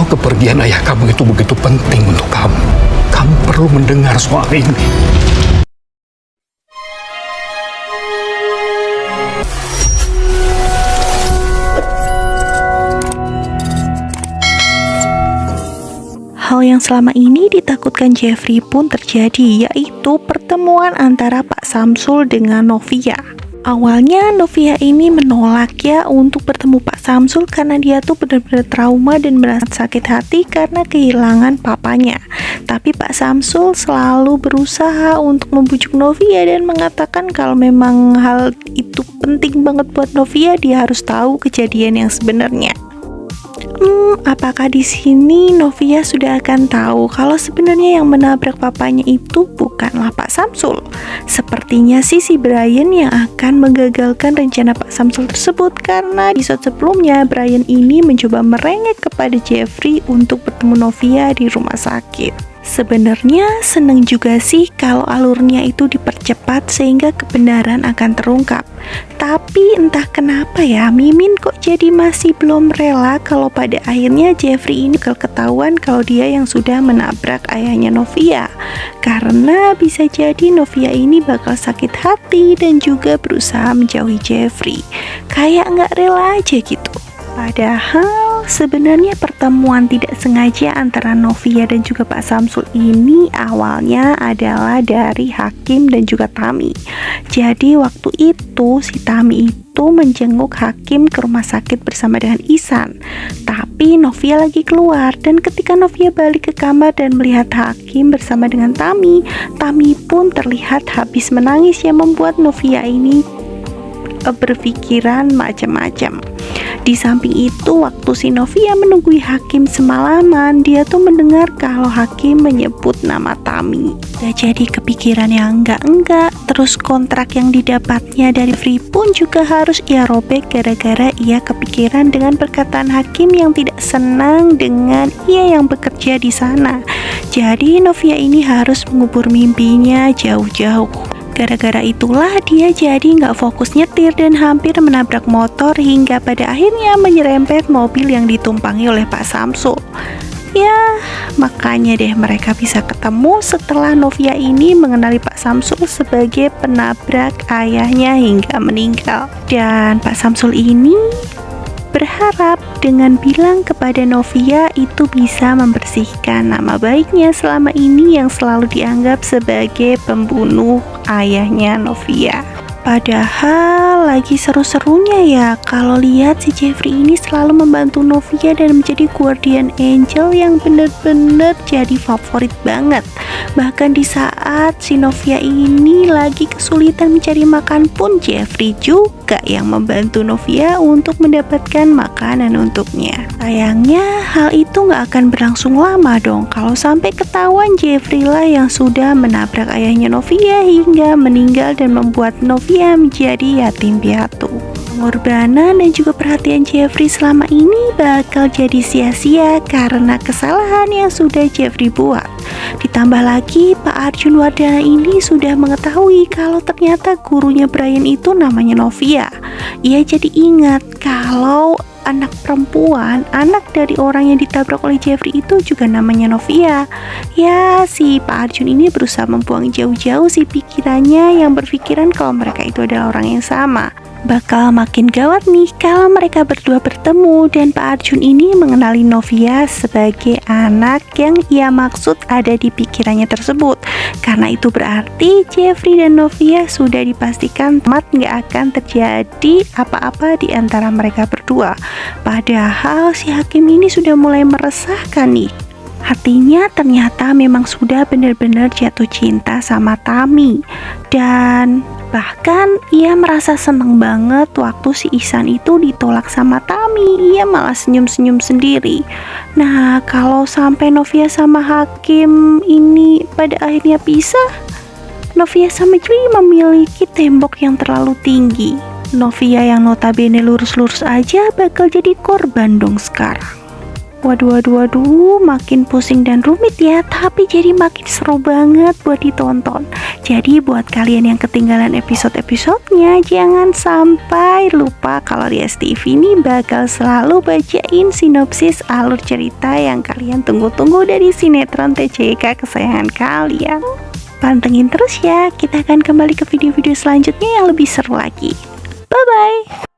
Kalau kepergian ayah kamu itu begitu penting untuk kamu, kamu perlu mendengar soal ini. Hal yang selama ini ditakutkan Jeffrey pun terjadi, yaitu pertemuan antara Pak Samsul dengan Novia. Awalnya Novia ini menolak ya untuk bertemu Pak Samsul karena dia tuh benar-benar trauma dan merasa sakit hati karena kehilangan papanya. Tapi Pak Samsul selalu berusaha untuk membujuk Novia dan mengatakan kalau memang hal itu penting banget buat Novia, dia harus tahu kejadian yang sebenarnya. Apakah di sini Novia sudah akan tahu kalau sebenarnya yang menabrak papanya itu bukanlah Pak Samsul? Sepertinya sih si Brian yang akan menggagalkan rencana Pak Samsul tersebut, karena di episode sebelumnya Brian ini mencoba merengek kepada Jeffrey untuk bertemu Novia di rumah sakit. Sebenarnya seneng juga sih kalau alurnya itu dipercepat sehingga kebenaran akan terungkap. Tapi entah kenapa ya, Mimin kok jadi masih belum rela kalau pada akhirnya Jeffrey ini bakal ketahuan kalau dia yang sudah menabrak ayahnya Novia. Karena bisa jadi Novia ini bakal sakit hati dan juga berusaha menjauhi Jeffrey. Kayak nggak rela aja gitu. Padahal sebenarnya pertemuan tidak sengaja antara Novia dan juga Pak Samsul ini awalnya adalah dari Hakim dan juga Tami. Jadi waktu itu si Tami itu menjenguk Hakim ke rumah sakit bersama dengan Ihsan. Tapi Novia lagi keluar, dan ketika Novia balik ke kamar dan melihat Hakim bersama dengan Tami, Tami pun terlihat habis menangis yang membuat Novia ini berpikiran macam-macam. Di samping itu, waktu si Novia menunggui Hakim semalaman, dia tuh mendengar kalau Hakim menyebut nama Tami. Udah jadi kepikiran yang enggak-enggak. Terus kontrak yang didapatnya dari Free pun juga harus ia robek gara-gara ia kepikiran dengan perkataan Hakim yang tidak senang dengan ia yang bekerja di sana. Jadi Novia ini harus mengubur mimpinya jauh-jauh. Gara-gara itulah dia jadi nggak fokus nyetir dan hampir menabrak motor hingga pada akhirnya menyerempet mobil yang ditumpangi oleh Pak Samsul. Ya, makanya deh mereka bisa ketemu setelah Novia ini mengenali Pak Samsul sebagai penabrak ayahnya hingga meninggal. Dan Pak Samsul ini berharap dengan bilang kepada Novia itu bisa membersihkan nama baiknya selama ini yang selalu dianggap sebagai pembunuh ayahnya Novia. Padahal lagi seru-serunya ya kalau lihat si Jeffrey ini selalu membantu Novia dan menjadi guardian angel yang bener-bener jadi favorit banget. Bahkan di saat si Novia ini lagi kesulitan mencari makan pun Jeffrey juga yang membantu Novia untuk mendapatkan makanan untuknya. Sayangnya hal itu gak akan berlangsung lama dong kalau sampai ketahuan Jeffrey lah yang sudah menabrak ayahnya Novia hingga meninggal dan membuat Novia menjadi yatim piatu. Pengorbanan dan juga perhatian Jeffrey selama ini bakal jadi sia-sia karena kesalahan yang sudah Jeffrey buat. Ditambah lagi Pak Arjun Wardana ini sudah mengetahui kalau ternyata gurunya Brian itu namanya Novia. Ia jadi ingat kalau anak perempuan, anak dari orang yang ditabrak oleh Jeffrey itu juga namanya Novia. Ya, si Pak Arjun ini berusaha membuang jauh-jauh si pikirannya yang berpikiran kalau mereka itu adalah orang yang sama. Bakal makin gawat nih kalau mereka berdua bertemu dan Pak Arjun ini mengenali Novia sebagai anak yang ia maksud ada di pikirannya tersebut. Karena itu berarti Jeffrey dan Novia sudah dipastikan nggak akan terjadi apa-apa di antara mereka berdua. Padahal si Hakim ini sudah mulai meresahkan nih. Hatinya ternyata memang sudah benar-benar jatuh cinta sama Tami. Dan bahkan ia merasa seneng banget waktu si Ihsan itu ditolak sama Tami. Ia malah senyum-senyum sendiri. Nah, kalau sampai Novia sama Hakim ini pada akhirnya pisah, Novia sama Jui memiliki tembok yang terlalu tinggi. Novia yang notabene lurus-lurus aja bakal jadi korban dong sekarang. Waduh, makin pusing dan rumit ya, tapi jadi makin seru banget buat ditonton. Jadi buat kalian yang ketinggalan episode-episodenya, jangan sampai lupa kalau di STV ini bakal selalu bacain sinopsis alur cerita yang kalian tunggu-tunggu dari sinetron TCK kesayangan kalian. Pantengin terus ya, kita akan kembali ke video-video selanjutnya yang lebih seru lagi. Bye-bye!